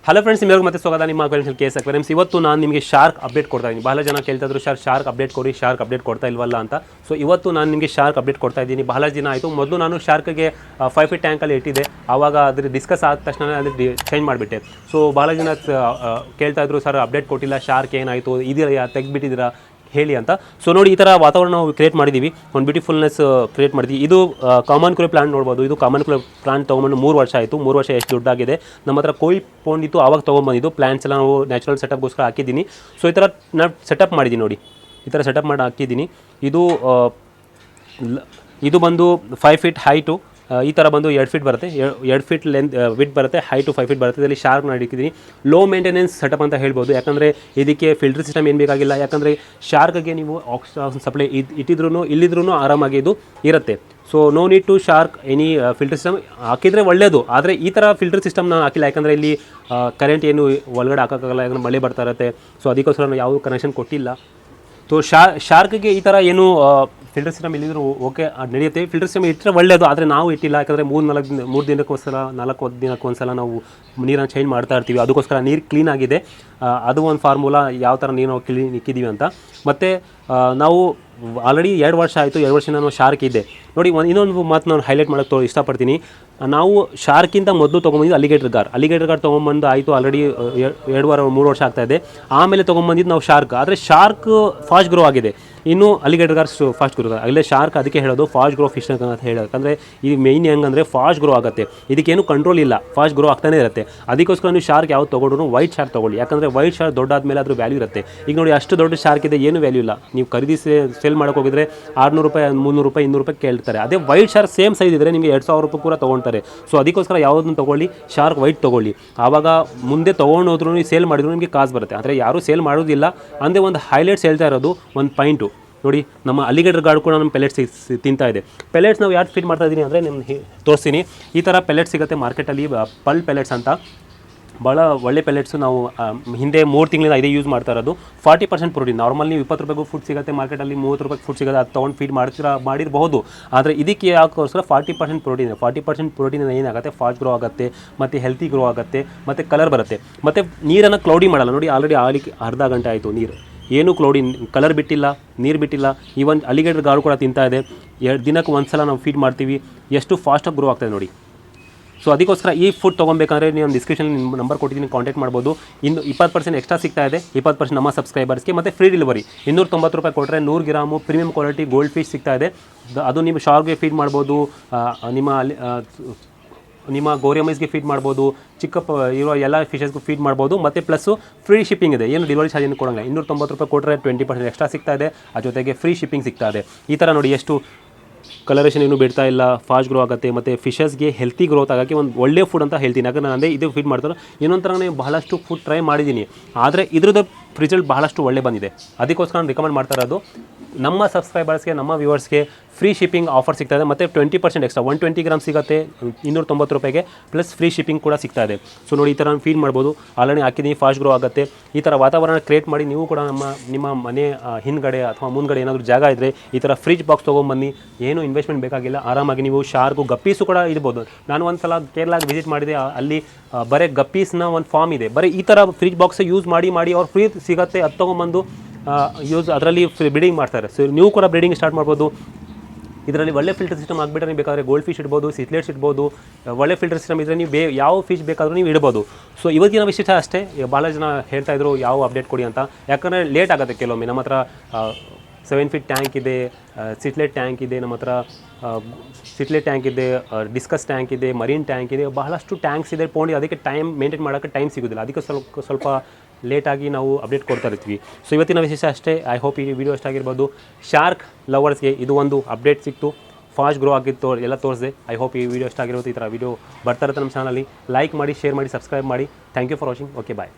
Hello friends, ನಿಮಗೆ ಮತ್ತೆ ಸ್ವಾಗತ ನಿಮ್ಮ ಅಕ್ವೇರಿಯಂ ಕೇಸ್ ಅಕ್ವೇರಿಯಮ್ಸ್. ಇವತ್ತು ನಾನು ನಿಮಗೆ ಶಾರ್ಕ್ ಅಪ್ಡೇಟ್ ಕೊಡ್ತಾ ಇದ್ದೀನಿ. ಬಹಳ ಜನ ಕೇಳ್ತಾ ಇದ್ರು ಶಾರ್ಕ್ ಅಪ್ಡೇಟ್ ಕೊಡಿ, ಶಾರ್ಕ್ ಅಪ್ಡೇಟ್ ಕೊಡ್ತಾ ಇಲ್ವಲ್ಲ ಅಂತ. ಸೊ ಇವತ್ತು ನಾನು ನಿಮಗೆ ಶಾರ್ಕ್ ಅಪ್ಡೇಟ್ ಕೊಡ್ತಾ ಇದ್ದೀನಿ. ಬಹಳ ದಿನ ಆಯಿತು. ಮೊದಲು ನಾನು ಶಾರ್ಕ್ಗೆ 5 ಫೀಟ್ ಟ್ಯಾಂಕಲ್ಲಿ ಇಟ್ಟಿದ್ದೆ. ಆವಾಗ ಅದ್ರ ಡಿಸ್ಕಸ್ ಆದ ತಕ್ಷಣ ಅದ್ರ ಚೇಂಜ್ ಮಾಡಿಬಿಟ್ಟೆ. ಸೊ ಬಹಳ ಜನ ಕೇಳ್ತಾ ಇದ್ರು, ಸರ್ ಅಪ್ಡೇಟ್ ಕೊಟ್ಟಿಲ್ಲ, ಶಾರ್ಕ್ ಏನಾಯಿತು, ಇದೆಯಾ ತೆಗೆದುಬಿಟ್ಟಿದ್ದೀರಾ ಹೇಳಿ ಅಂತ. ಸೊ ನೋಡಿ, ಈ ಥರ ವಾತಾವರಣ ನಾವು ಕ್ರಿಯೇಟ್ ಮಾಡಿದ್ದೀವಿ, ಒಂದು ಬ್ಯೂಟಿಫುಲ್ನೆಸ್ ಕ್ರಿಯೇಟ್ ಮಾಡಿದ್ದೀವಿ. ಇದು ಕಾಮನ್ ಕ್ರೇ ಪ್ಲಾಂಟ್ ನೋಡ್ಬೋದು. ಇದು ಕಾಮನ್ ಕ್ರೇ ಪ್ಲಾಂಟ್ ತೊಗೊಂಬಂದು 3 ವರ್ಷ ಆಯಿತು. 3 ವರ್ಷ ಎಷ್ಟು ದೊಡ್ಡಾಗಿದೆ. ನಮ್ಮ ಹತ್ರ ಕೋಯಿ ಪೌಂಡ್ ಇತ್ತು, ಆವಾಗ ತೊಗೊಂಬಂದಿದ್ದು. ಪ್ಲಾಂಟ್ಸ್ ಎಲ್ಲ ನಾವು ನ್ಯಾಚುರಲ್ ಸೆಟಪ್ಗೋಸ್ಕರ ಹಾಕಿದ್ದೀನಿ. ಸೊ ಈ ಥರ ನಾನು ಸೆಟಪ್ ಮಾಡಿದ್ದೀನಿ ನೋಡಿ, ಈ ಥರ ಸೆಟಪ್ ಮಾಡಿ ಹಾಕಿದ್ದೀನಿ. ಇದು ಬಂದು 5 ಫೀಟ್ ಹೈಟು, ಈ ಥರ ಬಂದು 2 ಫೀಟ್ ಬರುತ್ತೆ, 2 ಫೀಟ್ ಲೆಂತ್ ವಿಡ್ ಬರುತ್ತೆ, ಹೈಟು 5 ಫೀಟ್ ಬರುತ್ತೆ. ಇದರಲ್ಲಿ ಶಾರ್ಕ್ ಮಾಡಿದ್ದೀನಿ. ಲೋ ಮೇಂಟೆನೆನ್ಸ್ ಸೆಟಪ್ ಅಂತ ಹೇಳ್ಬೋದು, ಯಾಕಂದರೆ ಇದಕ್ಕೆ ಫಿಲ್ಟರ್ ಸಿಸ್ಟಮ್ ಏನು ಬೇಕಾಗಿಲ್ಲ. ಯಾಕಂದರೆ ಶಾರ್ಕ್ಗೆ ನೀವು ಆಕ್ಸಿಜನ್ ಸಪ್ಲೈ ಇಟ್ಟಿದ್ರೂ ಇಲ್ಲಿದ್ರೂ ಆರಾಮಾಗಿ ಇದು ಇರುತ್ತೆ. So no need to shark any filter system. ಹಾಕಿದರೆ ಒಳ್ಳೆಯದು, ಆದರೆ ಈ ಥರ ಫಿಲ್ಟರ್ ಸಿಸ್ಟಮ್ ನಾನು ಹಾಕಿಲ್ಲ. ಯಾಕಂದರೆ ಇಲ್ಲಿ ಕರೆಂಟ್ ಏನು ಒಳಗಡೆ ಹಾಕೋಕ್ಕಾಗಲ್ಲ, ಯಾಕಂದರೆ ಮಳೆ ಬರ್ತಾ ಇರುತ್ತೆ. ಸೊ ಅದಕ್ಕೋಸ್ಕರ ನಾವು ಯಾವ ಕನೆಕ್ಷನ್ ಕೊಟ್ಟಿಲ್ಲ. ಸೊ ಶಾರ್ಕ್ಗೆ ಈ ಥರ ಏನು ಫಿಲ್ಟರ್ ಸಿಸ್ಟಮ್ ಇಲ್ಲಿದ್ರು ಓಕೆ ನಡೆಯುತ್ತೆ. ಫಿಲ್ಟರ್ ಸಿಸ್ಟಮ್ ಇಟ್ಟರೆ ಒಳ್ಳೆಯದು, ಆದರೆ ನಾವು ಇಟ್ಟಿಲ್ಲ. ಯಾಕಂದರೆ 3 ದಿನಕ್ಕೊಂದ್ಸಲ 4 ದಿನಕ್ಕೊಂದ್ಸಲ ನಾವು ನೀರನ್ನು ಚೇಂಜ್ ಮಾಡ್ತಾ ಇರ್ತೀವಿ. ಅದಕ್ಕೋಸ್ಕರ ನೀರು ಕ್ಲೀನ್ ಆಗಿದೆ. ಅದು ಒಂದು ಫಾರ್ಮುಲಾ, ಯಾವ ಥರ ನೀರು ನಾವು ಕ್ಲೀನ್ ಇಕ್ಕಿದ್ದೀವಿ ಅಂತ. ಮತ್ತು ನಾವು ಆಲ್ರೆಡಿ 2 ವರ್ಷ ಆಯಿತು. 2 ವರ್ಷ ನಾನು ಶಾರ್ಕ್ ಇದ್ದೆ ನೋಡಿ. ಇನ್ನೊಂದು ಮಾತು ನಾನು ಹೈಲೈಟ್ ಮಾಡೋಕ್ಕೆ ಇಷ್ಟಪಡ್ತೀನಿ. ನಾವು ಶಾರ್ಕಿಂತ ಮೊದಲು ತೊಗೊಂಬಂದಿದ್ದು ಅಲಿಗೇಟರ್ ಗಾರ್ಡ್ ತೊಗೊಂಬಂದು ಆಯಿತು. ಆಲ್ರೆಡಿ 2-3 ವರ್ಷ ಆಗ್ತಾಯಿದೆ. ಆಮೇಲೆ ತೊಗೊಂಬಂದಿದ್ದು ನಾವು ಶಾರ್ಕ್. ಆದರೆ ಶಾರ್ಕ್ ಫಾಸ್ಟ್ ಗ್ರೋ ಆಗಿದೆ, ಇನ್ನು ಅಲಿಗೇಟರ್ ಗಾರ್ಸ್ ಫಾಸ್ಟ್ ಗ್ರೋ. ಅಲ್ಲೇ ಶಾರ್ಕ್ ಅದಕ್ಕೆ ಹೇಳೋದು ಫಾಸ್ಟ್ ಗ್ರೋ ಫಿಶ್ ಅಂತ ಹೇಳೋದು. ಯಾಕಂದರೆ ಇದು ಮೇಯ್ನ್ ಹೆಂಗಂದರೆ ಫಾಸ್ಟ್ ಗ್ರೋ ಆಗುತ್ತೆ, ಇದಕ್ಕೇನು ಕಂಟ್ರೋಲ್ ಇಲ್ಲ, ಫಾಸ್ಟ್ ಗ್ರೋ ಆಗ್ತಾನೆ ಇರುತ್ತೆ. ಅದಕ್ಕೋಸ್ಕರ ನೀವು ಶಾರ್ಕ್ ಯಾವ್ದು ತೊಗೊಂಡ್ರು ವೈಟ್ ಶಾರ್ಕ್ ತೊಗೊಳ್ಳಿ. ಯಾಕಂದರೆ ವೈಟ್ ಶಾರ್ಕ್ ದೊಡ್ಡಾದ ಮೇಲೆ ಅದ್ರ ವ್ಯಾಲ್ಯೂ ಇರುತ್ತೆ. ಈಗ ನೋಡಿ, ಅಷ್ಟು ದೊಡ್ಡ ಶಾರ್ಕ್ ಇದೆ, ಏನು ವ್ಯಾಲ್ಯೂ ಇಲ್ಲ. ನೀವು ಖರೀದಿಸಿ ಸೇಲ್ ಮಾಡೋಕೆ ಹೋಗಿದ್ರೆ 600 ರೂಪಾಯಿ, 300 ರೂಪಾಯಿ, 200 ರೂಪಾಯಿ ಕೇಳ್ತಾರೆ. ಅದೇ ವೈಟ್ ಶಾರ್ಕ್ ಸೇಮ್ ಸೈಜ್ ಇದ್ದರೆ ನಿಮಗೆ 2000 ರೂಪಾಯಿ ಕೂಡ ತೊಗೊಳ್ತಾರೆ. ಸೊ ಅದಕ್ಕೋಸ್ಕರ ಯಾವುದನ್ನು ತೊಗೊಳ್ಳಿ, ಶಾರ್ಕ್ ವೈಟ್ ತೊಗೊಳ್ಳಿ. ಆವಾಗ ಮುಂದೆ ತೊಗೊಂಡೋದ್ರೂ ಸೇಲ್ ಮಾಡಿದ್ರು ನಿಮಗೆ ಕಾಸು ಬರುತ್ತೆ. ಆದರೆ ಯಾರೂ ಸೇಲ್ ಮಾಡೋದಿಲ್ಲ. ಅಂದರೆ ಒಂದು ಹೈಲೈಟ್ಸ್ ಹೇಳ್ತಾ ಇರೋದು ಒಂದು ಪಾಯಿಂಟು ನೋಡಿ. ನಮ್ಮ ಅಲಿಗೇಟರ್ ಗಾರ್ಡ್ ಕೂಡ ನಮ್ಮ ಪೆಲೆಟ್ಸ್ ತಿಂತಾ ಇದೆ. ಪೆಲೆಟ್ಸ್ ನಾವು ಯಾರು ಫೀಡ್ ಮಾಡ್ತಾ ಇದ್ದೀನಿ ಅಂದರೆ ನಿಮ್ಗೆ ತೋರಿಸ್ತೀನಿ. ಈ ಥರ ಪೆಲೆಟ್ಸ್ ಸಿಗುತ್ತೆ ಮಾರ್ಕೆಟಲ್ಲಿ, ಪಲ್ ಪೆಲೆಟ್ಸ್ ಅಂತ. ಭಾಳ ಒಳ್ಳೆ ಪೆಲೆಟ್ಸು. ನಾವು ಹಿಂದೆ 3 ತಿಂಗಳಿಂದ ಇದೇ ಯೂಸ್ ಮಾಡ್ತಾ ಇರೋದು. 40% ಪ್ರೋಟೀನ್. ನಾರ್ಮಲ್ ನೀವು 20 ರೂಪಾಯಿಗೂ ಫುಡ್ ಸಿಗುತ್ತೆ ಮಾರ್ಕೆಟಲ್ಲಿ, 30 ರೂಪಾಯಿಗೆ ಫುಡ್ ಸಿಗುತ್ತೆ. ಅದು ತೊಗೊಂಡು ಫೀಡ್ ಮಾಡಿರಬಹುದು. ಆದರೆ ಇದಕ್ಕೆ ಯಾಕೋಸ್ಕರ 40% ಪ್ರೋಟೀನ್. 40% ಪ್ರೋಟೀನ್ ಏನಾಗುತ್ತೆ, ಫಾಸ್ಟ್ ಗ್ರೋ ಆಗುತ್ತೆ, ಮತ್ತು ಹೆಲ್ತಿ ಗ್ರೋ ಆಗುತ್ತೆ, ಮತ್ತು ಕಲರ್ ಬರುತ್ತೆ. ಮತ್ತು ನೀರನ್ನು ಕ್ಲೌಡಿ ಮಾಡಲ್ಲ ನೋಡಿ. ಆಲ್ರೆಡಿ ಆಲಿಕ್ಕೆ ಅರ್ಧ ಗಂಟೆ ಆಯಿತು, ನೀರು ಏನು ಕ್ಲೌಡಿ, ಕಲರ್ ಬಿಟ್ಟಿಲ್ಲ, ನೀರು ಬಿಟ್ಟಿಲ್ಲ. ಈವನ್ ಅಲಿಗೇಟರ್ ಗಾರ್ಡ್ ಕೂಡ ತಿಂತಾ ಇದೆ. 2 ದಿನಕ್ಕೆ ಒಂದು ಸಲ ನಾವು ಫೀಡ್ ಮಾಡ್ತೀವಿ. ಎಷ್ಟು ಫಾಸ್ಟಾಗಿ ಗ್ರೋ ಆಗ್ತಾಯಿದೆ ನೋಡಿ. ಸೊ ಅದಕ್ಕೋಸ್ಕರ ಈ ಫುಡ್ ತೊಗೊಬೇಕಂದ್ರೆ ನೀವು ಡಿಸ್ಕ್ರಿಪ್ಷನ್ ನಂಬರ್ ಕೊಟ್ಟಿದ್ದೀನಿ, ಕಾಂಟ್ಯಾಕ್ಟ್ ಮಾಡ್ಬೋದು. ಇನ್ನು 20% ಎಕ್ಸ್ಟ್ರಾ ಸಿಗ್ತಾ ಇದೆ, 20% ನಮ್ಮ ಸಬ್ಸ್ಕ್ರೈಬರ್ಸ್ಗೆ. ಮತ್ತು ಫ್ರೀ ಡೆಲಿವರಿ 290 ರೂಪಾಯಿ ಕೊಟ್ಟರೆ 100 gram premium quality gold fish ಸಿಗ್ತಾ ಇದೆ. ಅದು ನೀವು ಶಾರ್ಕ್ಗೆ ಫೀಡ್ ಮಾಡ್ಬೋದು, ನಿಮ್ಮ ಗೋರಿಯಮೈಸ್ಗೆ ಫೀಡ್ ಮಾಡ್ಬೋದು, ಇರೋ ಎಲ್ಲ ಫಿಶಸ್ಗೂ ಫೀಡ್ ಮಾಡ್ಬೋದು. ಮತ್ತು ಪ್ಲಸ್ಸು ಫ್ರೀ ಶಿಪ್ಪಿಂಗ್ ಇದೆ, ಏನು ಡೆಲಿವರಿ ಚಾರ್ಜ್ ಏನು ಕೊಡೋಂಗಿಲ್ಲ. 290 ರೂಪಾಯಿ ಕೊಟ್ಟರೆ 20% ಎಕ್ಸ್ಟ್ರಾ ಸಿಗ್ತಾ ಇದೆ. ಆ ಜೊತೆಗೆ ಫ್ರೀ ಶಿಪ್ಪಿಂಗ್ ಸಿಗ್ತಾ ಇದೆ. ಈ ಥರ ನೋಡಿ, ಎಷ್ಟು ಕಲರೇಷನ್ ಏನು ಬಿಡ್ತಾ ಇಲ್ಲ, ಫಾಸ್ಟ್ ಗ್ರೋ ಆಗುತ್ತೆ. ಮತ್ತು ಫಿಶಸ್ಗೆ ಹೆಲ್ತಿ ಗ್ರೋತ್ ಆಗೋಕ್ಕೆ ಒಂದು ಒಳ್ಳೆ ಫುಡ್ ಅಂತ ಹೇಳ್ತೀನಿ. ಯಾಕಂದರೆ ನಾನು ಇದು ಫೀಡ್ ಮಾಡ್ತಾರೆ. ಇನ್ನೊಂದು ಥರ ಬಹಳಷ್ಟು ಫುಡ್ ಟ್ರೈ ಮಾಡಿದ್ದೀನಿ, ಆದರೆ ಇದ್ರದ್ದು ರಿಸಲ್ಟ್ ಬಹಳಷ್ಟು ಒಳ್ಳೆ ಬಂದಿದೆ. ಅದಕ್ಕೋಸ್ಕರ ನಾನು ರಿಕಮೆಂಡ್ ಮಾಡ್ತಾ ಇರೋದು. ನಮ್ಮ ಸಬ್ಸ್ಕ್ರೈಬರ್ಸ್ಗೆ, ನಮ್ಮ ವ್ಯೂವರ್ಸ್ಗೆ ಫ್ರೀ ಶಿಪ್ಪಿಂಗ್ ಆಫರ್ ಸಿಗ್ತಾ ಇದೆ. ಮತ್ತು 20% ಎಕ್ಸ್ಟ್ರಾ 120 ಗ್ರಾಮ್ ಸಿಗುತ್ತೆ 290 ರೂಪಾಯಿಗೆ, ಪ್ಲಸ್ ಫ್ರೀ ಶಿಪ್ಪಿಂಗ್ ಕೂಡ ಸಿಗ್ತಾ ಇದೆ. ಸೊ ನೋಡಿ, ಈ ಥರ ನಾನು ಫೀಡ್ ಮಾಡ್ಬೋದು. ಆಲ್ರೆಡಿ ಹಾಕಿದ್ದೀನಿ, ಫಾಸ್ಟ್ ಗ್ರೋ ಆಗುತ್ತೆ. ಈ ಥರ ವಾತಾವರಣ ಕ್ರಿಯೇಟ್ ಮಾಡಿ ನೀವು ಕೂಡ ನಿಮ್ಮ ಮನೆ ಹಿಂದ್ಗಡೆ ಅಥವಾ ಮುಂದ್ಗಡೆ ಏನಾದರೂ ಜಾಗ ಇದ್ದರೆ ಈ ಥರ ಫ್ರಿಜ್ ಬಾಕ್ಸ್ ತೊಗೊಂಬನ್ನಿ. ಏನು ಇನ್ವೆಸ್ಟ್ಮೆಂಟ್ ಬೇಕಾಗಿಲ್ಲ, ಆರಾಮಾಗಿ ನೀವು ಶಾರ್ಕು, ಗಪ್ಪೀಸು ಕೂಡ ಇಡ್ಬೋದು. ನಾನು ಒಂದು ಸಲ ಕೇರಳಕ್ಕೆ ವಿಸಿಟ್ ಮಾಡಿದೆ, ಅಲ್ಲಿ ಬರೀ ಗಪ್ಪೀಸ್ನ ಒಂದು ಫಾರ್ಮ್ ಇದೆ. ಬರೀ ಈ ಥರ ಫ್ರಿಜ್ ಬಾಕ್ಸ್ ಯೂಸ್ ಮಾಡಿ ಅವ್ರು ಫ್ರೀ ಸಿಗುತ್ತೆ, ಅದು ತೊಗೊಂಬಂದು ಅದರಲ್ಲಿ ಬ್ರೀಡಿಂಗ್ ಮಾಡ್ತಾರೆ. ಸೊ ನೀವು ಕೂಡ ಬ್ರೀಡಿಂಗ್ ಸ್ಟಾರ್ಟ್ ಮಾಡ್ಬೋದು. ಇದರಲ್ಲಿ ಒಳ್ಳೆ ಫಿಲ್ಟರ್ ಸಿಸ್ಟಮ್ ಆಗಿಬಿಟ್ರೆ ನೀವು ಬೇಕಾದರೆ ಗೋಲ್ಡ್ ಫಿಶ್ ಇಡ್ಬೋದು, ಸಿಟ್ಲೆಟ್ಸ್ ಇಡ್ಬೋದು. ಒಳ್ಳೆ ಫಿಲ್ಟರ್ ಸಿಸ್ಟಮ್ ಇದ್ದರೆ ನೀವು ಯಾವ ಫಿಶ್ ಬೇಕಾದರೂ ನೀವು ಇಡ್ಬೋದು. ಸೊ ಇವತ್ತಿನ ವಿಶೇಷ ಅಷ್ಟೇ. ಭಾಳ ಜನ ಹೇಳ್ತಾಯಿದ್ರು ಯಾವ ಅಪ್ಡೇಟ್ ಕೊಡಿ ಅಂತ. ಯಾಕಂದರೆ ಲೇಟ್ ಆಗುತ್ತೆ ಕೆಲವೊಮ್ಮೆ. ನಮ್ಮ ಹತ್ರ 7 ಫೀಟ್ ಟ್ಯಾಂಕ್ ಇದೆ, ಸಿಟ್ಲೆಟ್ ಟ್ಯಾಂಕ್ ಇದೆ, ನಮ್ಮ ಹತ್ರ ಸಿಟ್ಲೆಟ್ ಟ್ಯಾಂಕ್ ಇದೆ, ಡಿಸ್ಕಸ್ ಟ್ಯಾಂಕ್ ಇದೆ, ಮರೀನ್ ಟ್ಯಾಂಕ್ ಇದೆ, ಬಹಳಷ್ಟು ಟ್ಯಾಂಕ್ಸ್ ಇದೆ ಪೌಂಡಿ. ಅದಕ್ಕೆ ಟೈಮ್ ಮೇಂಟೈನ್ ಮಾಡೋಕ್ಕೆ ಟೈಮ್ ಸಿಗೋದಿಲ್ಲ. ಅದಕ್ಕೆ ಸ್ವಲ್ಪ ಲೇಟಾಗಿ ನಾವು ಅಪ್ಡೇಟ್ ಕೊಡ್ತಾ ಇರ್ತೀವಿ. ಸೊ ಇವತ್ತಿನ ವಿಶೇಷ ಅಷ್ಟೇ. ಐ ಹೋಪ್ ಈ ವಿಡಿಯೋ ಇಷ್ಟ ಆಗಿರ್ಬೋದು. ಶಾರ್ಕ್ ಲವರ್ಸ್ಗೆ ಇದು ಒಂದು ಅಪ್ಡೇಟ್ ಸಿಕ್ತು, ಫಾಸ್ಟ್ ಗ್ರೋ ಆಗಿತ್ತು, ಎಲ್ಲ ತೋರಿಸಿದೆ. ಐ ಹೋಪ್ ಈ ವಿಡಿಯೋ ಇಷ್ಟ ಆಗಿರ್ಬೋದು. ಈ ಥರ ವಿಡಿಯೋ ಬರ್ತಾ ಇರುತ್ತೆ ನಮ್ಮ ಚಾನಲಲ್ಲಿ. ಲೈಕ್ ಮಾಡಿ, ಶೇರ್ ಮಾಡಿ, ಸಬ್ಸ್ಕ್ರೈಬ್ ಮಾಡಿ. Thank you for watching. Okay, bye.